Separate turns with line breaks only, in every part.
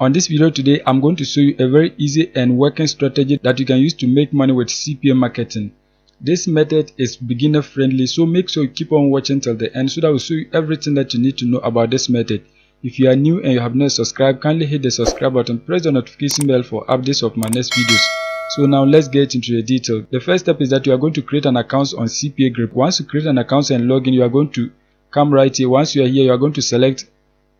On this video today, I'm going to show you a very easy and working strategy that you can use to make money with CPA marketing. This method is beginner friendly, so make sure you keep on watching till the end so that I will show you everything that you need to know about this method. If you are new and you have not subscribed, kindly hit the subscribe button, press the notification bell for updates of my next videos. So now let's get into the detail. The first step is that you are going to create an account on CPA Grip. Once you create an account and log in, you are going to come right here. Once you are here, you are going to select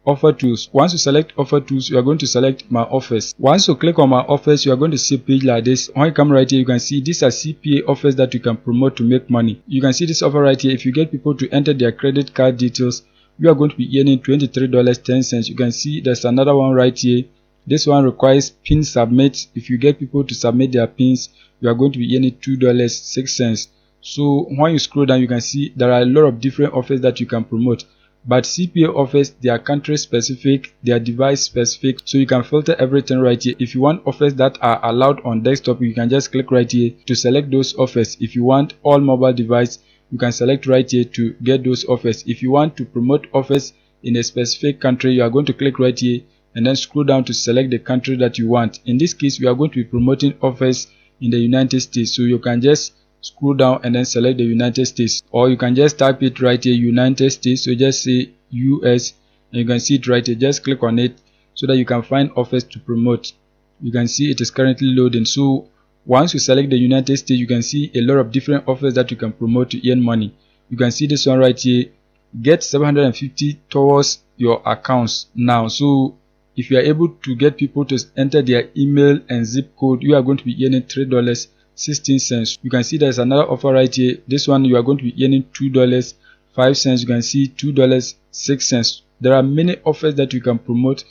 offer tools. Once you select offer tools, you are going to select my offers. Once you click on my offers, you are going to see a page like this. When you come right here, you can see these are CPA offers that you can promote to make money. You can see this offer right here. If you get people to enter their credit card details, you are going to be earning $23.10. You can see there's another one right here. This one requires pin submit. If you get people to submit their pins, you are going to be earning $2.06. So when you scroll down, you can see there are a lot of different offers that you can promote. But CPA offers, they are country specific, they are device specific, so you can filter everything right here. If you want offers that are allowed on desktop, you can just click right here to select those offers. If you want all mobile device, you can select right here to get those offers. If you want to promote offers in a specific country, you are going to click right here and then scroll down to select the country that you want. In this case, we are going to be promoting offers in the United States, so you can just scroll down and then select the United States, or you can just type it right here, United States. So just say US and you can see it right here. Just click on it so that you can find offers to promote. You can see it is currently loading. So once you select the United States, you can see a lot of different offers that you can promote to earn money. You can see this one right here, get 750 towards your accounts now. So if you are able to get people to enter their email and zip code, you are going to be earning $3.16. You can see there's another offer right here. This one you are going to be earning $2.05. You can see $2.06. There are many offers that you can promote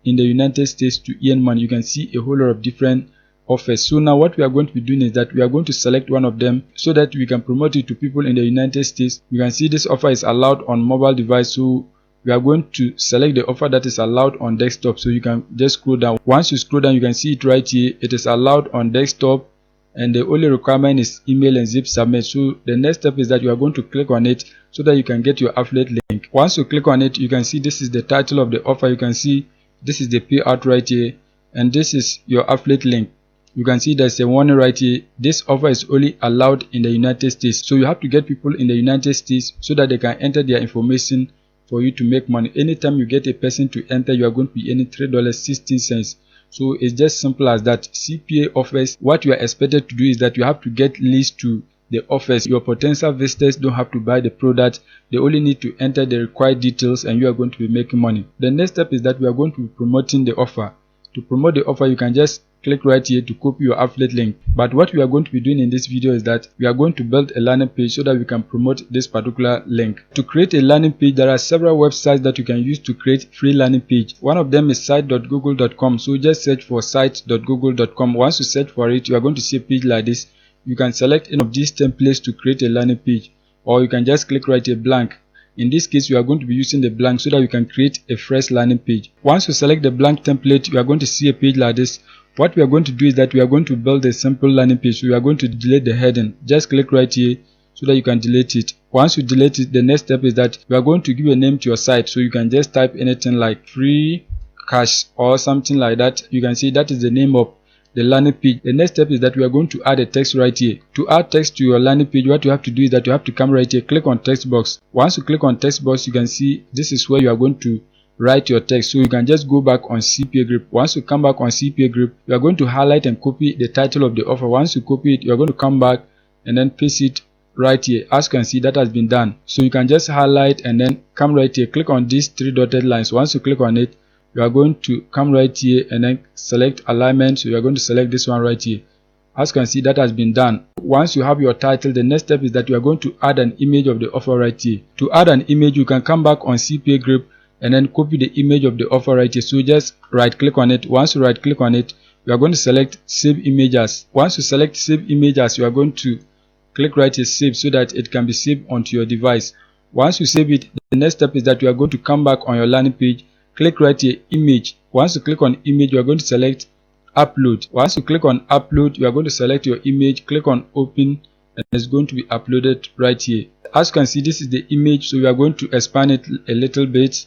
in the United States to earn money. You can see a whole lot of different offers. So now what we are going to be doing is that we are going to select one of them so that we can promote it to people in the United States. You can see this offer is allowed on mobile device, so we are going to select the offer that is allowed on desktop. So you can just scroll down. Once you scroll down, you can see it right here. It is allowed on desktop and the only requirement is email and zip submit. So the next step is that you are going to click on it so that you can get your affiliate link. Once you click on it, you can see this is the title of the offer. You can see this is the payout right here and this is your affiliate link. You can see there's a warning right here. This offer is only allowed in the United States. So you have to get people in the United States so that they can enter their information for you to make money. Anytime you get a person to enter, you are going to be earning $3.16. So it's just simple as that. CPA offers, what you are expected to do is that you have to get leads to the offers. Your potential visitors don't have to buy the product, they only need to enter the required details and you are going to be making money. The next step is that we are going to be promoting the offer. To promote the offer, you can just click right here to copy your affiliate link. But what we are going to be doing in this video is that we are going to build a landing page so that we can promote this particular link. To create a landing page, there are several websites that you can use to create free landing page. One of them is site.google.com. So just search for site.google.com. Once you search for it, you are going to see a page like this. You can select any of these templates to create a landing page, or you can just click right here blank. In this case, you are going to be using the blank so that you can create a fresh landing page. Once you select the blank template, you are going to see a page like this. What we are going to do is that we are going to build a simple landing page. So we are going to delete the heading. Just click right here so that you can delete it. Once you delete it, the next step is that we are going to give a name to your site. So you can just type anything like free cash or something like that. You can see that is the name of the landing page. The next step is that we are going to add a text right here. To add text to your landing page, what you have to do is that you have to come right here, click on text box. Once you click on text box, you can see this is where you are going to write your text. So you can just go back on CPA Grip. Once you come back on CPA Grip, you are going to highlight and copy the title of the offer. Once you copy it, you are going to come back and then paste it right here. As you can see, that has been done. So you can just highlight and then come right here, click on these three dotted lines. Once you click on it, you are going to come right here and then select alignment. So you are going to select this one right here. As you can see, that has been done. Once you have your title, the next step is that you are going to add an image of the offer right here. To add an image, you can come back on CPA Grip and then copy the image of the offer right here. So just right click on it. Once you right click on it, you are going to select save images. Once you select save images, you are going to click right here save so that it can be saved onto your device. Once you save it, the next step is that you are going to come back on your landing page, click right here image. Once you click on image, you are going to select upload. Once you click on upload, you are going to select your image, click on open, and it's going to be uploaded right here. As you can see, this is the image, so we are going to expand it a little bit.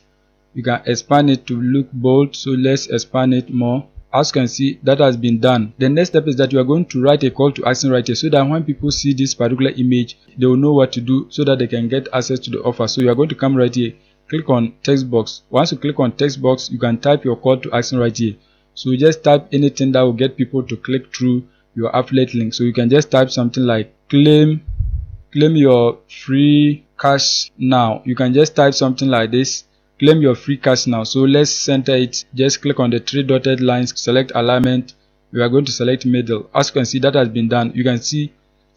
you can expand it to look bold. So let's expand it more. As you can see, that has been done. The next step is that you are going to write a call to action right here, so that when people see this particular image, they will know what to do so that they can get access to the offer. So you are going to come right here, click on text box. Once you click on text box, you can type your call to action right here. So you just type anything that will get people to click through your affiliate link. So you can just type something like claim your free cash now. You can just type something like this, claim your free cash now. So let's center it. Just click on the 3 dotted lines, select alignment. We are going to select middle. As you can see, that has been done. You can see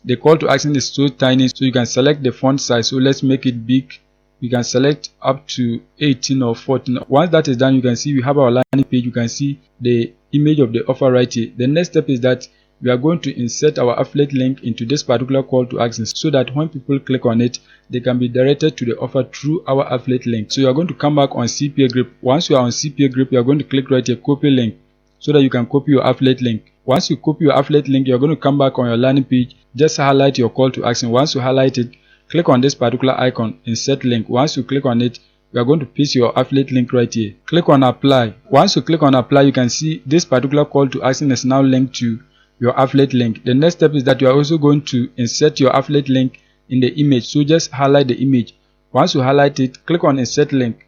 the call to action is so tiny, so you can select the font size. So let's make it big. You can select up to 18 or 14. Once that is done, you can see we have our landing page. You can see the image of the offer right here. The next step is that we are going to insert our affiliate link into this particular call to action, so that when people click on it, they can be directed to the offer through our affiliate link. So you are going to come back on CPA grip. Once you are on CPA grip, you are going to click right here, copy link, so that you can copy your affiliate link. Once you copy your affiliate link, you are going to come back on your landing page. Just highlight your call to action. Once you highlight it, click on this particular icon, insert link. Once you click on it, you are going to paste your affiliate link right here. Click on apply. Once you click on apply, you can see this particular call to action is now linked to your affiliate link. The next step is that you are also going to insert your affiliate link in the image. So just highlight the image. Once you highlight it, click on insert link.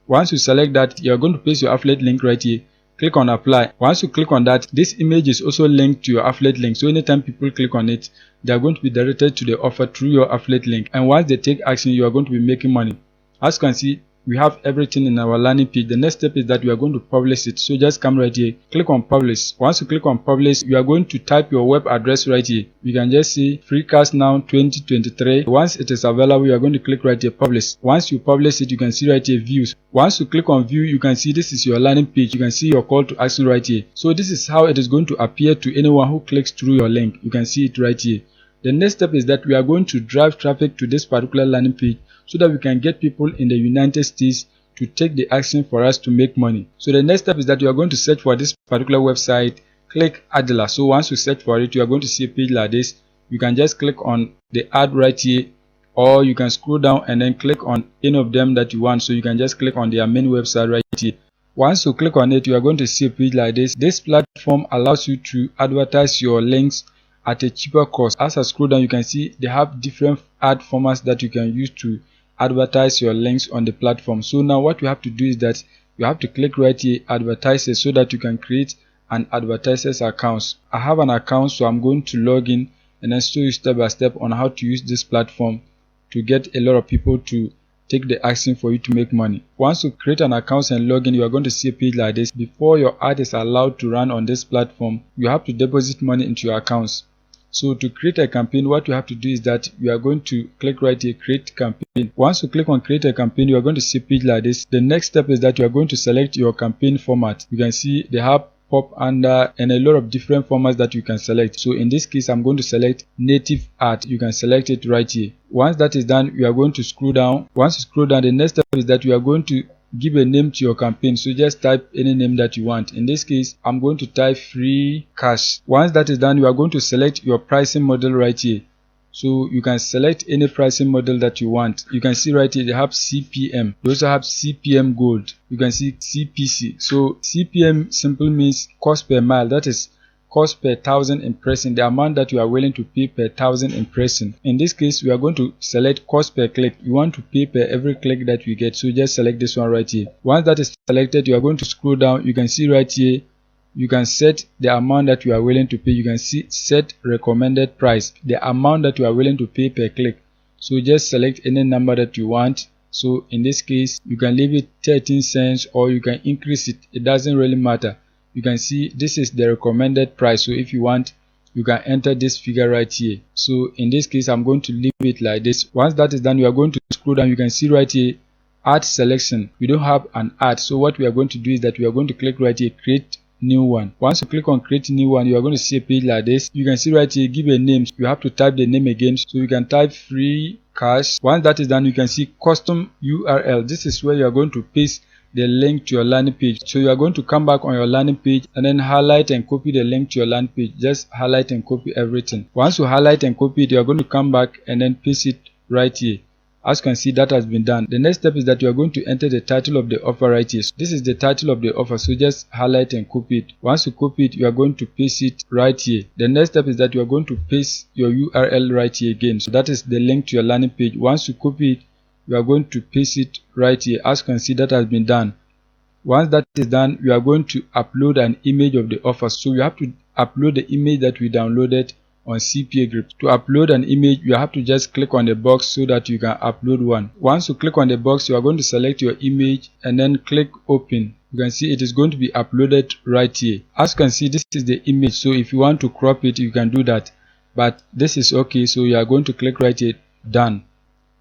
Once you select that, you are going to paste your affiliate link right here. Click on apply. Once you click on that, this image is also linked to your affiliate link. So anytime people click on it, they are going to be directed to the offer through your affiliate link. And once they take action, you are going to be making money. As you can see, we have everything in our landing page. The next step is that we are going to publish it. So just come right here, click on publish. Once you click on publish, you are going to type your web address right here. You can just see free cash now 2023. Once it is available, you are going to click right here, publish. Once you publish it, you can see right here, views. Once you click on view, you can see this is your landing page. You can see your call to action right here. So this is how it is going to appear to anyone who clicks through your link. You can see it right here. The next step is that we are going to drive traffic to this particular landing page, so that we can get people in the United States to take the action for us to make money. So the next step is that you are going to search for this particular website, click Adler. So once you search for it, you are going to see a page like this. You can just click on the ad right here, or you can scroll down and then click on any of them that you want. So you can just click on their main website right here. Once you click on it, you are going to see a page like this. This platform allows you to advertise your links at a cheaper cost. As I scroll down, you can see they have different ad formats that you can use to advertise your links on the platform. So now what you have to do is that you have to click right here, advertises, so that you can create an advertiser's account. I have an account, so I'm going to log in and then show you step by step on how to use this platform to get a lot of people to take the action for you to make money. Once you create an account and log in, you are going to see a page like this. Before your ad is allowed to run on this platform, you have to deposit money into your accounts. So to create a campaign, what you have to do is that you are going to click right here, create campaign. Once you click on create a campaign, you are going to see a page like this. The next step is that you are going to select your campaign format. You can see they have pop under and a lot of different formats that you can select. So in this case, I'm going to select native ad. You can select it right here. Once that is done, you are going to scroll down. Once you scroll down, the next step is that you are going to give a name to your campaign. So just type any name that you want. In this case, I'm going to type free cash. Once that is done, you are going to select your pricing model right here. So you can select any pricing model that you want. You can see right here they have CPM. They also have CPM Gold. You can see CPC. So CPM simply means cost per mile. That is cost per 1,000 impression, the amount that you are willing to pay per 1,000 impression. In this case, we are going to select cost per click. You want to pay per every click that we get, so just select this one right here. Once that is selected, you are going to scroll down. You can see right here, you can set the amount that you are willing to pay. You can see set recommended price, the amount that you are willing to pay per click. So just select any number that you want. So in this case, you can leave it 13 cents or you can increase it. It doesn't really matter. You can see this is the recommended price. So if you want, you can enter this figure right here. So in this case, I'm going to leave it like this. Once that is done, you are going to scroll down. You can see right here, ad selection. We don't have an ad. So what we are going to do is that we are going to click right here, create new one. Once you click on create new one, you are going to see a page like this. You can see right here, give a name. You have to type the name again. So you can type free cash. Once that is done, you can see custom URL. This is where you are going to paste the link to your landing page. So you are going to come back on your landing page and then highlight and copy the link to your landing page. Just highlight and copy everything. Once you highlight and copy it, you are going to come back and then paste it right here. As you can see, that has been done. The next step is that you are going to enter the title of the offer right here. So this is the title of the offer, so just highlight and copy it. Once you copy it, you are going to paste it right here. The next step is that you are going to paste your URL right here again. So that is the link to your landing page. Once you copy it, you are going to paste it right here. As you can see, that has been done. Once that is done, you are going to upload an image of the offer. So you have to upload the image that we downloaded on CPA Grip. To upload an image, you have to just click on the box so that you can upload one. Once you click on the box, you are going to select your image and then click open. You can see it is going to be uploaded right here. As you can see, this is the image, so if you want to crop it, you can do that, but this is okay. So you are going to click right here, done.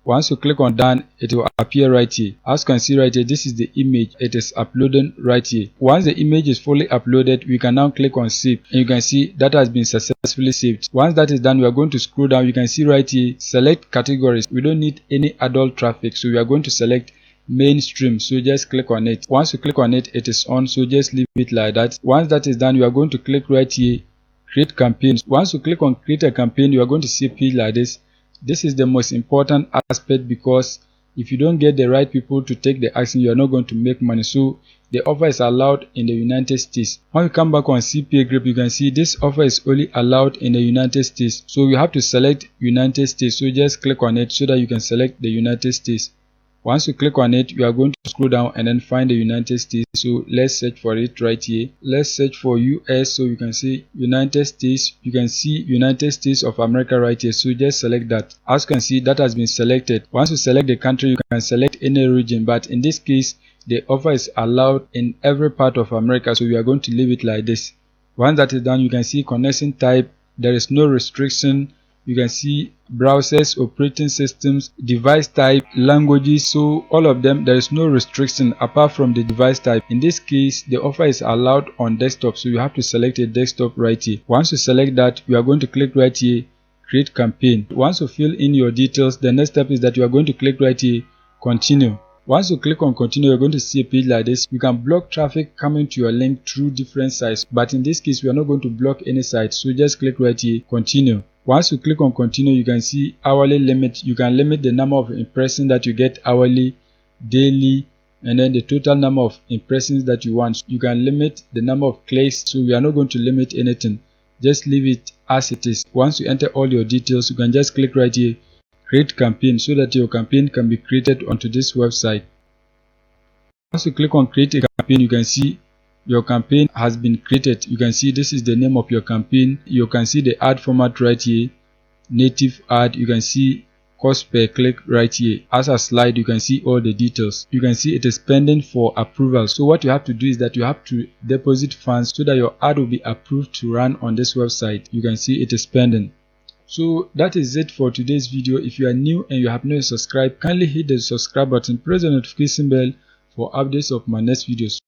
Once you click on done, it will appear right here. As you can see right here, this is the image. It is uploading right here. Once the image is fully uploaded, we can now click on save, and you can see that has been successfully saved. Once that is done, we are going to scroll down. You can see right here, select categories. We don't need any adult traffic, so we are going to select mainstream, so just click on it. Once you click on it, it is on, so just leave it like that. Once that is done, you are going to click right here, create campaigns. Once you click on create a campaign, you are going to see a page like this. This is the most important aspect, because if you don't get the right people to take the action, you are not going to make money. So the offer is allowed in the United States. When you come back on CPA Grip, you can see this offer is only allowed in the United States. So you have to select United States. So just click on it so that you can select the United States. Once you click on it, you are going to scroll down and then find the United States. So let's search for it right here. Let's search for US. So you can see United States. You can see United States of America right here. So just select that. As you can see, that has been selected. Once you select the country, you can select any region, but in this case, the offer is allowed in every part of America. So we are going to leave it like this. Once that is done, you can see connection type. There is no restriction. You can see browsers, operating systems, device type, languages. So all of them, there is no restriction apart from the device type. In this case, the offer is allowed on desktop, so you have to select a desktop right here. Once you select that, you are going to click right here, create campaign. Once you fill in your details, the next step is that you are going to click right here, continue. Once you click on continue, you're going to see a page like this. You can block traffic coming to your link through different sites, but in this case, we are not going to block any site. So just click right here, continue. Once you click on continue, you can see hourly limit. You can limit the number of impressions that you get hourly, daily, and then the total number of impressions that you want. You can limit the number of clicks, so we are not going to limit anything. Just leave it as it is. Once you enter all your details, you can just click right here, create campaign, so that your campaign can be created onto this website. Once you click on create a campaign, you can see your campaign has been created. You can see this is the name of your campaign. You can see the ad format right here, native ad. You can see cost per click right here. As a slide, you can see all the details. You can see it is pending for approval. So what you have to do is that you have to deposit funds so that your ad will be approved to run on this website. You can see it is pending. So that is it for today's video. If you are new and you have not subscribed, kindly hit the subscribe button, press the notification bell for updates of my next videos.